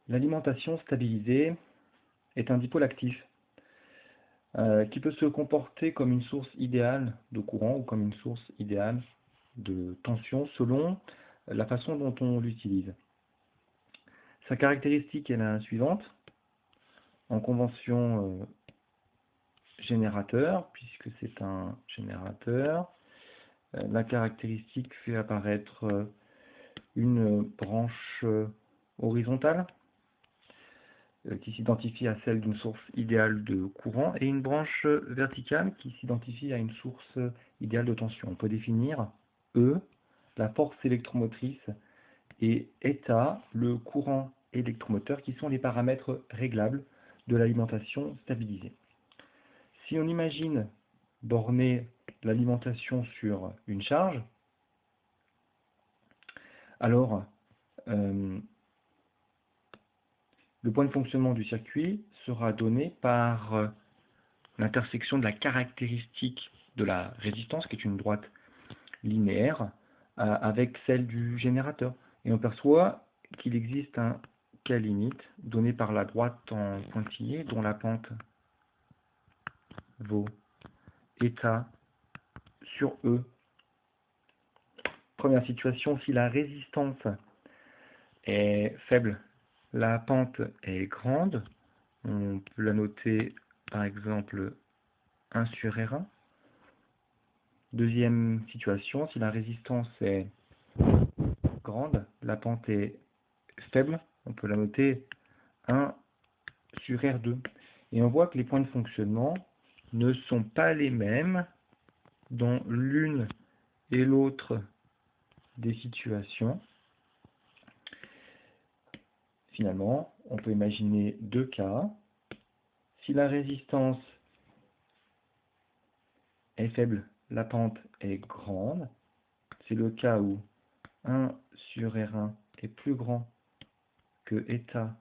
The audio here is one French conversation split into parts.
L'alimentation stabilisée est un dipôle actif qui peut se comporter comme une source idéale de courant ou comme une source idéale de tension selon la façon dont on l'utilise. Sa caractéristique est la suivante. En convention générateur, puisque c'est un générateur, la caractéristique fait apparaître une branche horizontale qui s'identifie à celle d'une source idéale de courant et une branche verticale qui s'identifie à une source idéale de tension. On peut définir E, la force électromotrice, et eta, le courant électromoteur, qui sont les paramètres réglables de l'alimentation stabilisée. Si on imagine borner l'alimentation sur une charge, alors le point de fonctionnement du circuit sera donné par l'intersection de la caractéristique de la résistance, qui est une droite linéaire, avec celle du générateur. Et on perçoit qu'il existe un K limite donné par la droite en pointillé, dont la pente vaut eta sur E. Première situation, si la résistance est faible, la pente est grande, on peut la noter par exemple 1 sur R1. Deuxième situation, si la résistance est grande, la pente est faible, on peut la noter 1 sur R2. Et on voit que les points de fonctionnement ne sont pas les mêmes dans l'une et l'autre des situations. Finalement, on peut imaginer deux cas. Si la résistance est faible, la pente est grande. C'est le cas où 1 sur R1 est plus grand que eta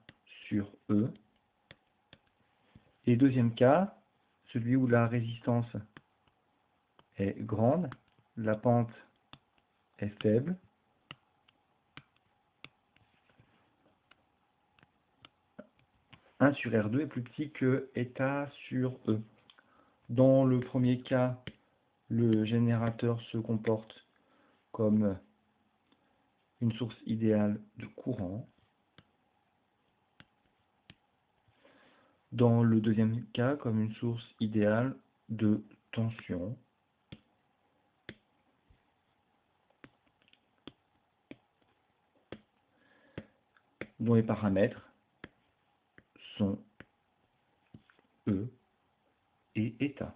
sur E. Et deuxième cas, celui où la résistance est grande, la pente est faible. « 1 sur R2 est plus petit que eta sur E. Dans le premier cas, le générateur se comporte comme une source idéale de courant. Dans le deuxième cas, comme une source idéale de tension. Dont les paramètres sont E et eta.